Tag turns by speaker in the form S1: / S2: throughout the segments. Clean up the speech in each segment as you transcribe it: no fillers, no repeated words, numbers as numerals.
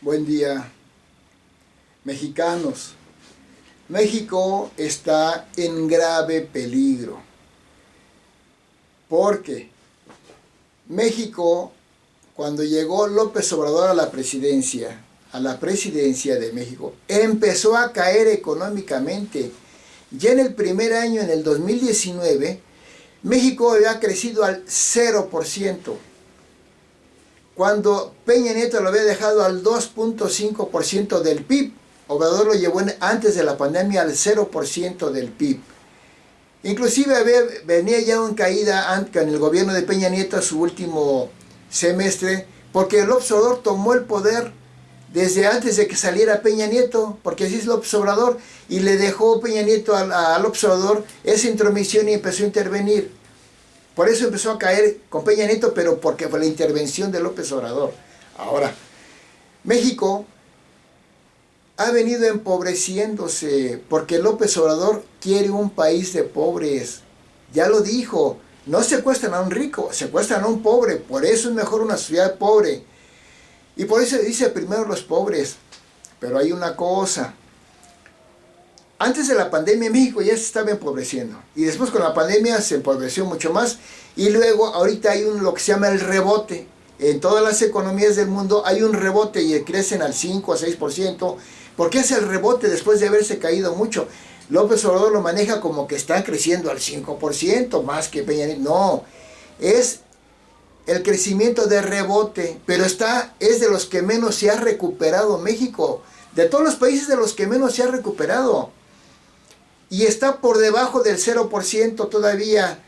S1: Buen día, mexicanos. México está en grave peligro, porque México, cuando llegó López Obrador a la presidencia de México, empezó a caer económicamente. Ya en el primer año, en el 2019, México había crecido al 0%, cuando Peña Nieto lo había dejado al 2.5% del PIB. Obrador lo llevó antes de la pandemia al 0% del PIB. Inclusive venía ya en caída en el gobierno de Peña Nieto su último semestre, porque López Obrador tomó el poder desde antes de que saliera Peña Nieto, porque así es López Obrador, y le dejó Peña Nieto a López Obrador esa intromisión y empezó a intervenir. Por eso empezó a caer con Peña Nieto, pero porque fue la intervención de López Obrador. Ahora, México ha venido empobreciéndose porque López Obrador quiere un país de pobres. Ya lo dijo, no secuestran a un rico, secuestran a un pobre. Por eso es mejor una sociedad pobre. Y por eso dice primero los pobres. Pero hay una cosa. Antes de la pandemia México ya se estaba empobreciendo. Y después con la pandemia se empobreció mucho más. Y luego ahorita hay lo que se llama el rebote. En todas las economías del mundo hay un rebote y crecen al 5 a 6%. ¿Por qué es el rebote después de haberse caído mucho? López Obrador lo maneja como que está creciendo al 5%, más que Peña Nieto. No, es el crecimiento de rebote, pero es de los que menos se ha recuperado México. De todos los países de los que menos se ha recuperado. Y está por debajo del 0% todavía.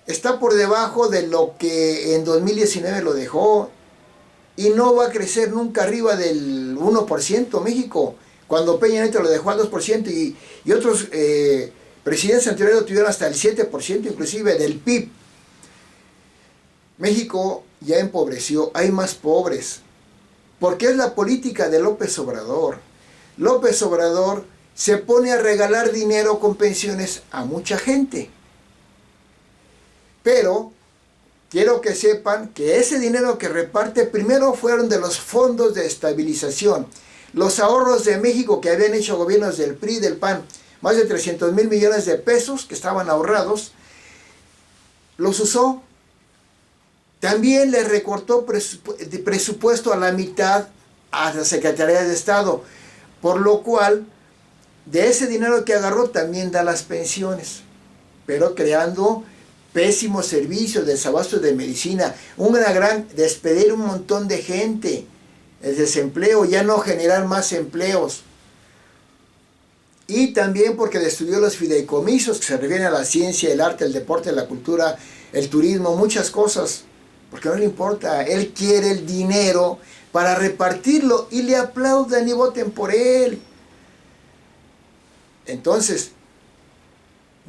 S1: Está por debajo de lo que en 2019 lo dejó. Y no va a crecer nunca arriba del 1% México. Cuando Peña Nieto lo dejó al 2% y otros presidentes anteriores lo tuvieron hasta el 7% inclusive del PIB. México ya empobreció, hay más pobres. Porque es la política de López Obrador. López Obrador se pone a regalar dinero con pensiones a mucha gente. Pero quiero que sepan que ese dinero que reparte primero fueron de los fondos de estabilización. Los ahorros de México que habían hecho gobiernos del PRI y del PAN, más de 300,000 millones de pesos que estaban ahorrados, los usó. También le recortó presupuesto a la mitad a la Secretaría de Estado, por lo cual de ese dinero que agarró también da las pensiones, pero creando pésimos servicios, desabasto de medicina, despedir un montón de gente, el desempleo, ya no generar más empleos. Y también porque destruyó los fideicomisos que se refieren a la ciencia, el arte, el deporte, la cultura, el turismo, muchas cosas, porque no le importa, él quiere el dinero para repartirlo y le aplaudan y voten por él. Entonces,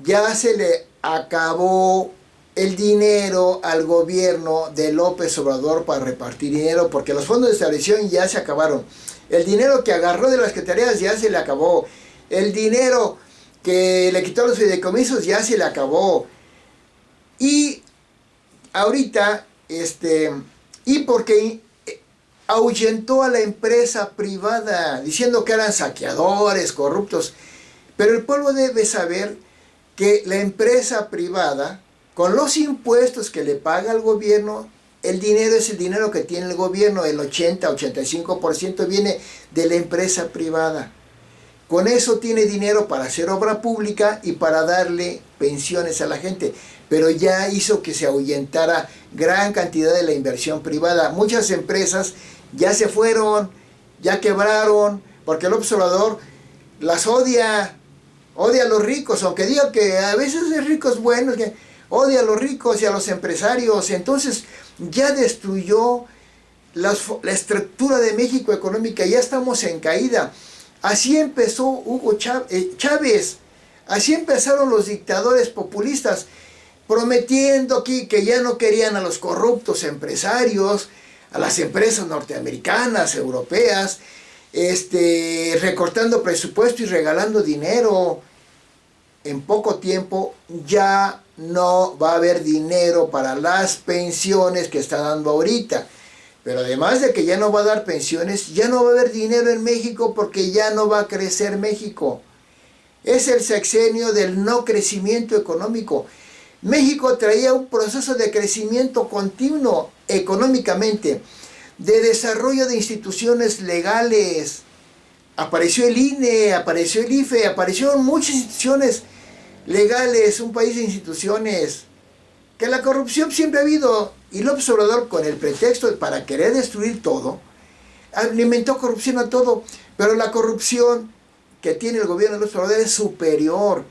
S1: ya se le acabó el dinero al gobierno de López Obrador para repartir dinero, porque los fondos de estabilización ya se acabaron. El dinero que agarró de las secretarías ya se le acabó. El dinero que le quitó los fideicomisos ya se le acabó. Y ahorita, y porque ahuyentó a la empresa privada, diciendo que eran saqueadores, corruptos. Pero el pueblo debe saber que la empresa privada, con los impuestos que le paga el gobierno, el dinero es el dinero que tiene el gobierno, el 80-85% viene de la empresa privada. Con eso tiene dinero para hacer obra pública y para darle pensiones a la gente. Pero ya hizo que se ahuyentara gran cantidad de la inversión privada. Muchas empresas ya se fueron, ya quebraron, porque el observador las odia a los ricos, aunque diga que a veces es ricos buenos, que odia a los ricos y a los empresarios. Entonces ya destruyó la estructura de México económica, ya estamos en caída. Así empezó Hugo Chávez, así empezaron los dictadores populistas, prometiendo aquí que ya no querían a los corruptos empresarios, a las empresas norteamericanas, europeas, recortando presupuesto y regalando dinero. en poco tiempo ya no va a haber dinero para las pensiones que está dando ahorita. Pero además de que ya no va a dar pensiones, ya no va a haber dinero en México porque ya no va a crecer México. Es el sexenio del no crecimiento económico. México traía un proceso de crecimiento continuo económicamente, de desarrollo de instituciones legales. Apareció el INE, apareció el IFE, aparecieron muchas instituciones legales, un país de instituciones. Que la corrupción siempre ha habido, y López Obrador, con el pretexto para querer destruir todo, alimentó corrupción a todo, pero la corrupción que tiene el gobierno de López Obrador es superior.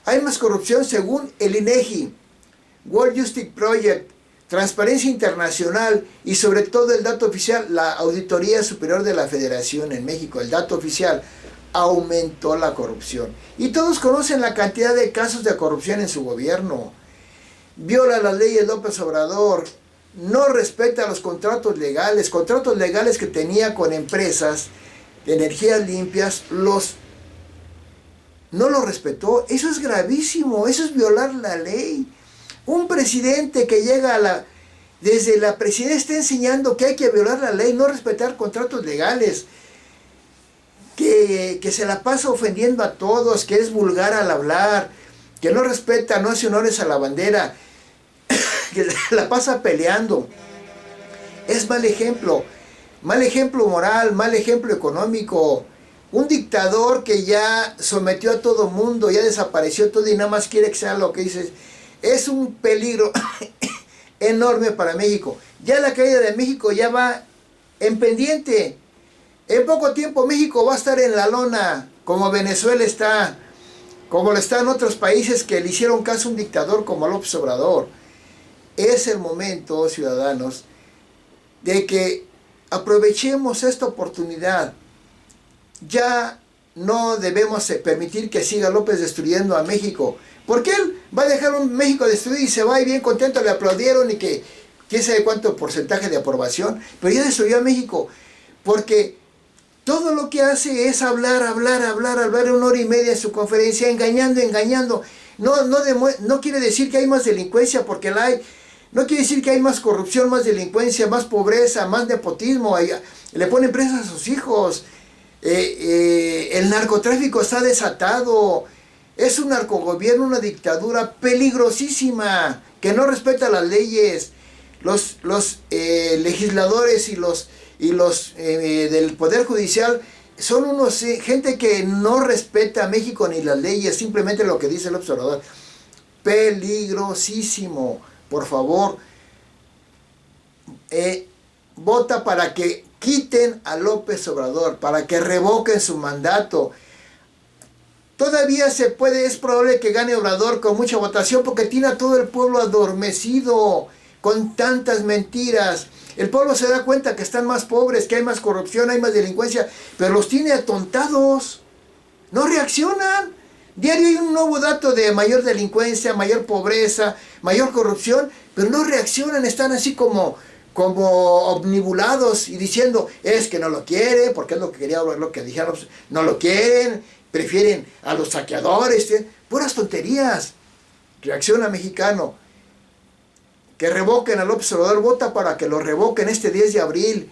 S1: Hay más corrupción según el INEGI, World Justice Project, Transparencia Internacional y sobre todo el dato oficial, la Auditoría Superior de la Federación en México, el dato oficial, aumentó la corrupción. Y todos conocen la cantidad de casos de corrupción en su gobierno. Viola las leyes López Obrador, no respeta los contratos legales que tenía con empresas de energías limpias, no los respetó. Eso es gravísimo, eso es violar la ley. Un presidente que llega desde la presidencia está enseñando que hay que violar la ley, no respetar contratos legales, que se la pasa ofendiendo a todos, que es vulgar al hablar, que no respeta, no hace honores a la bandera, que se la pasa peleando. Es mal ejemplo moral, mal ejemplo económico. Un dictador que ya sometió a todo mundo, ya desapareció todo y nada más quiere que sea lo que dices. Es un peligro enorme para México. Ya la caída de México ya va en pendiente. En poco tiempo México va a estar en la lona, como Venezuela está, como lo están otros países que le hicieron caso a un dictador como López Obrador. Es el momento, ciudadanos, de que aprovechemos esta oportunidad. Ya no debemos permitir que siga López destruyendo a México, porque él va a dejar un México destruido y se va y bien contento, le aplaudieron y que quién sabe cuánto porcentaje de aprobación, pero ya destruyó a México, porque todo lo que hace es hablar 1 hora y media en su conferencia, engañando. No quiere decir que hay más delincuencia, porque la hay. No quiere decir que hay más corrupción, más delincuencia, más pobreza, más nepotismo. Le ponen presas a sus hijos. El narcotráfico está desatado. Es un narcogobierno, una dictadura peligrosísima, que no respeta las leyes. Los legisladores y los del Poder Judicial son gente que no respeta a México ni las leyes, simplemente lo que dice el observador. Peligrosísimo. Por favor, vota para que quiten a López Obrador, para que revoquen su mandato. Todavía es probable que gane Obrador con mucha votación porque tiene a todo el pueblo adormecido con tantas mentiras. El pueblo se da cuenta que están más pobres, que hay más corrupción, hay más delincuencia, pero los tiene atontados. No reaccionan. Diario hay un nuevo dato de mayor delincuencia, mayor pobreza, mayor corrupción, pero no reaccionan, están así como omnibulados y diciendo, es que no lo quiere, porque es lo que dijeron, no lo quieren, prefieren a los saqueadores, puras tonterías. Reacciona, mexicano. Que revoquen a López Obrador, vota para que lo revoquen este 10 de abril.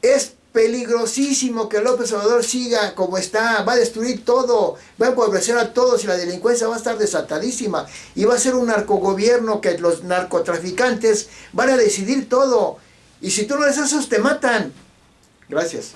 S1: Es peligrosísimo que López Obrador siga como está, va a destruir todo, va a empobrecer a todos y la delincuencia va a estar desatadísima y va a ser un narcogobierno que los narcotraficantes van a decidir todo y si tú no les haces te matan. Gracias.